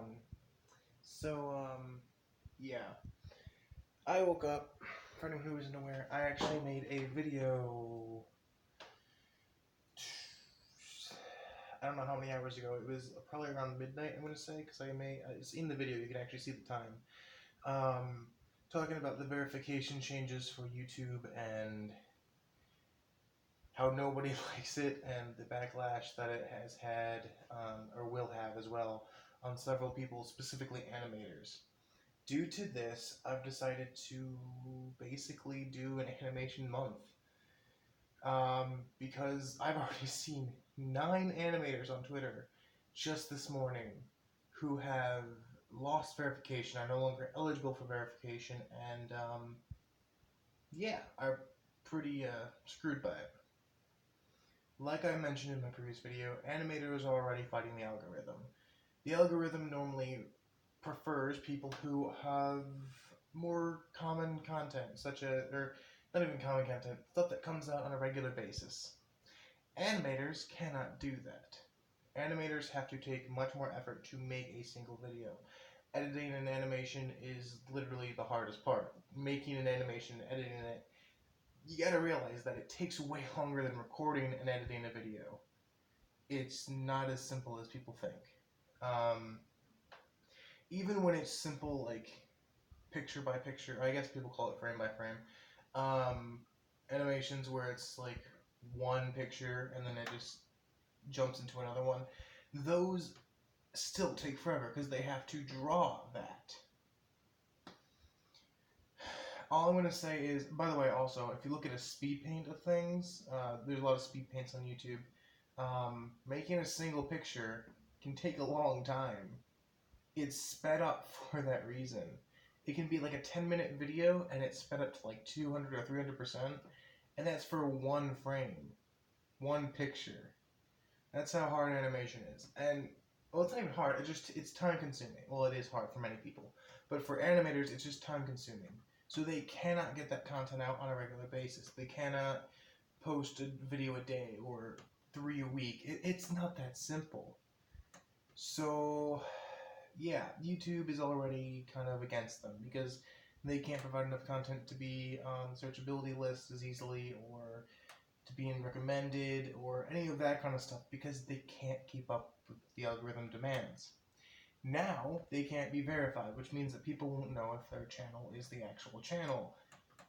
on. So, yeah. I woke up. For anyone who isn't aware, I actually made a video. I don't know how many hours ago. It was probably around midnight, I'm going to say, because it's in the video, you can actually see the time. Talking about the verification changes for YouTube and how nobody likes it and the backlash that it has had, or will have as well, on several people, specifically animators. Due to this, I've decided to basically do an animation month. Because I've already seen 9 animators on Twitter just this morning who have lost verification, are no longer eligible for verification, and yeah, are pretty screwed by it. Like I mentioned in my previous video, animators are already fighting the algorithm. The algorithm normally prefers people who have more common content, or not even common content, stuff that comes out on a regular basis. Animators cannot do that. Animators have to take much more effort to make a single video. Editing an animation is literally the hardest part. Making an animation, editing it, you gotta realize that it takes way longer than recording and editing a video. It's not as simple as people think. Even when it's simple, like picture by picture, I guess people call it frame by frame, animations where it's like one picture and then it just jumps into another one, those still take forever because they have to draw that. All I'm going to say is, by the way, also, if you look at a speed paint of things, there's a lot of speed paints on YouTube. Making a single picture can take a long time. It's sped up for that reason. It can be like a 10-minute video and it's sped up to like 200 or 300%, and that's for one frame, one picture. That's how hard animation is. And, well, it's not even hard, it's time consuming. Well, it is hard for many people. But for animators, it's just time consuming. So they cannot get that content out on a regular basis. They cannot post a video a day or 3 a week. It's not that simple. So, yeah, YouTube is already kind of against them because they can't provide enough content to be on searchability lists as easily, or to being recommended, or any of that kind of stuff, because they can't keep up with the algorithm demands. Now, they can't be verified, which means that people won't know if their channel is the actual channel,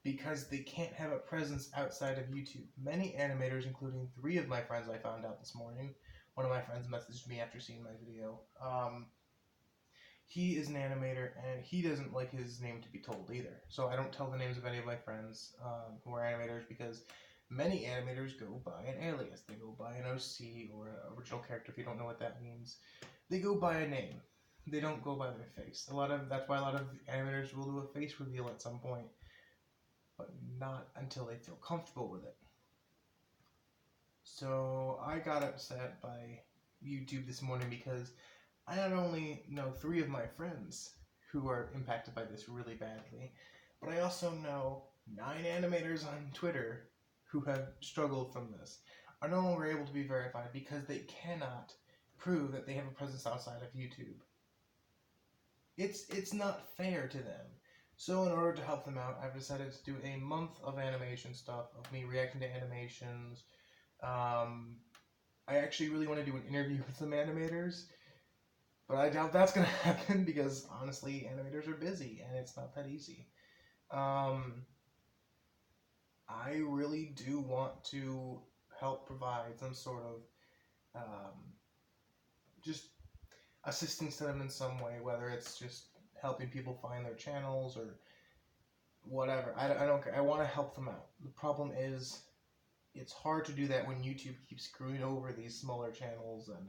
because they can't have a presence outside of YouTube. Many animators, including 3 of my friends I found out this morning, one of my friends messaged me after seeing my video, he is an animator, and he doesn't like his name to be told either. So I don't tell the names of any of my friends who are animators, because many animators go by an alias. They go by an OC, or an original character, if you don't know what that means. They go by a name. They don't go by their face. That's why a lot of animators will do a face reveal at some point, but not until they feel comfortable with it. So I got upset by YouTube this morning because I not only know 3 of my friends who are impacted by this really badly, but I also know 9 animators on Twitter who have struggled from this, are no longer able to be verified because they cannot prove that they have a presence outside of YouTube. It's not fair to them. So in order to help them out, I've decided to do a month of animation stuff, of me reacting to animations. I actually really want to do an interview with some animators, but I doubt that's going to happen because, honestly, animators are busy, and it's not that easy. I really do want to help provide some sort of just assistance to them in some way, whether it's just helping people find their channels or whatever. I don't care. I want to help them out. The problem is, it's hard to do that when YouTube keeps screwing over these smaller channels and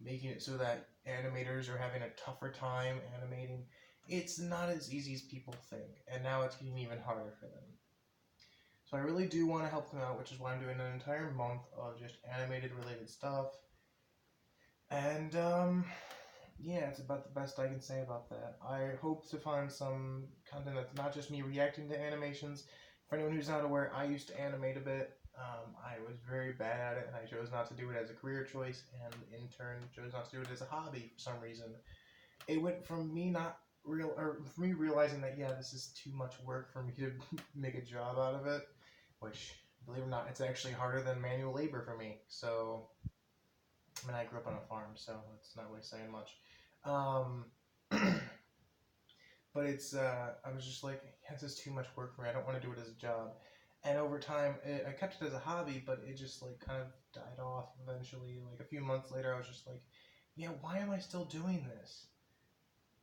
making it so that animators are having a tougher time animating. It's not as easy as people think, and now it's getting even harder for them. So I really do want to help them out, which is why I'm doing an entire month of just animated related stuff. And yeah, it's about the best I can say about that. I hope to find some content that's not just me reacting to animations. For anyone who's not aware, I used to animate a bit. I was very bad at it, and I chose not to do it as a career choice, and in turn chose not to do it as a hobby for some reason. It went from me not real or for me realizing that yeah, this is too much work for me to make a job out of it, which believe it or not, it's actually harder than manual labor for me. So I mean, I grew up on a farm, so that's not really saying much. Um, but I was just like, yeah, this is too much work for me. I don't want to do it as a job. And over time, I kept it as a hobby, but it just like kind of died off eventually. Like a few months later, I was just like, yeah, why am I still doing this?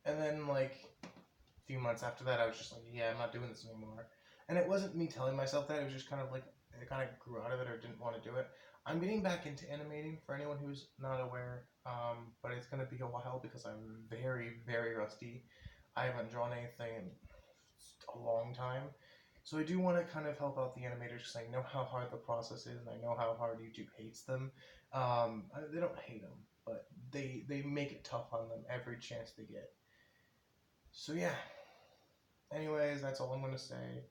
And then like a few months after that, I was just like, yeah, I'm not doing this anymore. And it wasn't me telling myself that. It was just kind of like I kind of grew out of it or didn't want to do it. I'm getting back into animating for anyone who's not aware, but it's going to be a while because I'm very, very rusty. I haven't drawn anything in a long time. So I do want to kind of help out the animators because I know how hard the process is and I know how hard YouTube hates them. They don't hate them, but they make it tough on them every chance they get. So yeah. Anyways, that's all I'm gonna say.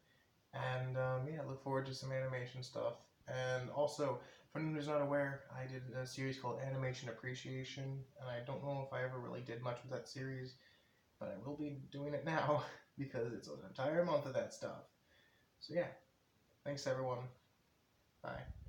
And yeah, look forward to some animation stuff. And also, for anyone who's not aware, I did a series called Animation Appreciation, and I don't know if I ever really did much with that series, but I will be doing it now because it's an entire month of that stuff. So yeah, thanks everyone. Bye.